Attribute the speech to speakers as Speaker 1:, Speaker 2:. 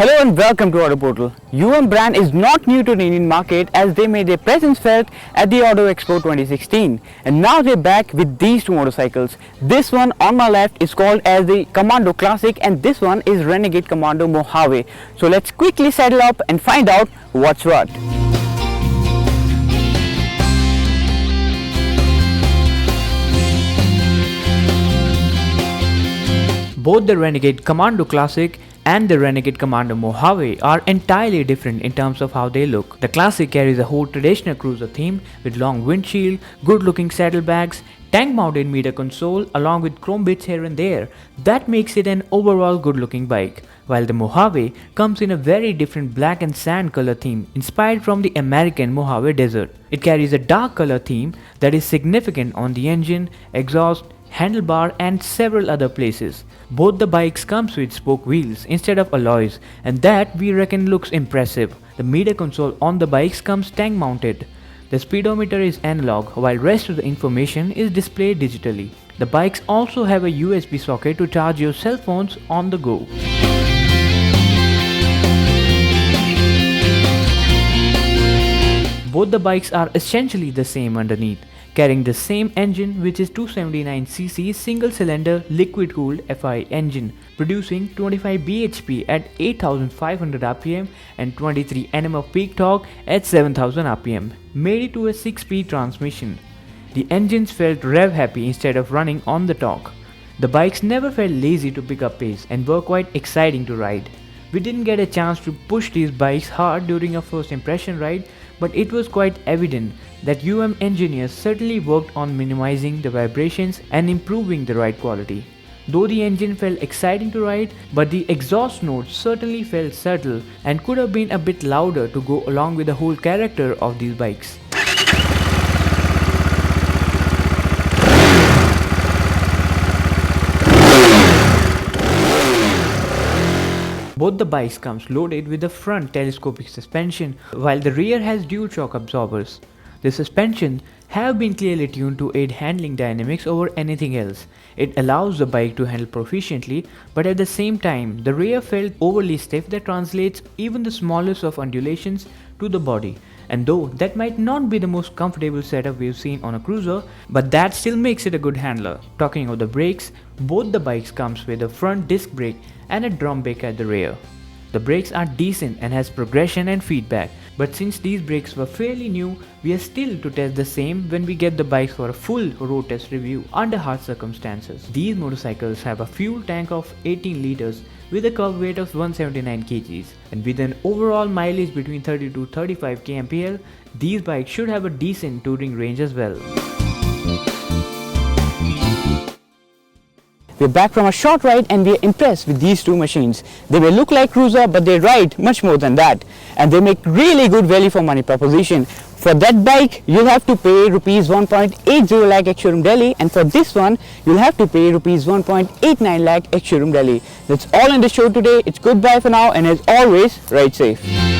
Speaker 1: Hello and welcome to Autoportal. brand is not new to the Indian market as they made their presence felt at the AutoExpo 2016 and now they're back with these two motorcycles. This one on my left is called as the Commando Classic and this one is Renegade Commando Mojave. So let's quickly saddle up and find out what's what. Both the Renegade Commando Classic and the Renegade Commando Mojave are entirely different in terms of how they look. The Classic carries a whole traditional cruiser theme with long windshield, good looking saddlebags, tank mounted meter console along with chrome bits here and there. That makes it an overall good looking bike. While the Mojave comes in a very different black and sand color theme inspired from the American Mojave Desert. It carries a dark color theme that is significant on the engine, exhaust, handlebar and several other places. Both the bikes comes with spoke wheels instead of alloys and that we reckon looks impressive. The meter console on the bikes comes tank mounted. The speedometer is analog while rest of the information is displayed digitally. The bikes also have a USB socket to charge your cell phones on the go. Both the bikes are essentially the same underneath, carrying the same engine which is 279cc single-cylinder liquid-cooled FI engine, producing 25 bhp at 8500 rpm and 23 Nm of peak torque at 7000 rpm, made it to a 6-speed transmission. The engines felt rev-happy instead of running on the torque. The bikes never felt lazy to pick up pace and were quite exciting to ride. We didn't get a chance to push these bikes hard during our first impression ride, but it was quite evident that engineers certainly worked on minimizing the vibrations and improving the ride quality. Though the engine felt exciting to ride, but the exhaust notes certainly felt subtle and could have been a bit louder to go along with the whole character of these bikes. Both the bikes comes loaded with the front telescopic suspension while the rear has dual shock absorbers. The suspension have been clearly tuned to aid handling dynamics over anything else. It allows the bike to handle proficiently, but at the same time the rear felt overly stiff that translates even the smallest of undulations to the body. And though that might not be the most comfortable setup we've seen on a cruiser, but that still makes it a good handler. Talking of the brakes, both the bikes comes with a front disc brake and a drum brake at the rear. The brakes are decent and has progression and feedback, but since these brakes were fairly new, we are still to test the same when we get the bikes for a full road test review under hard circumstances. These motorcycles have a fuel tank of 18 liters with a curb weight of 179 kg and with an overall mileage between 30 to 35 kmpl, these bikes should have a decent touring range as well. We're back from a short ride and we're impressed with these two machines. They may look like cruiser but they ride much more than that and they make really good value for money proposition. For that bike you'll have to pay rupees 1.80 lakh ex showroom Delhi and for this one you'll have to pay rupees 1.89 lakh ex showroom Delhi. That's all in the show today. It's goodbye for now and as always, ride safe.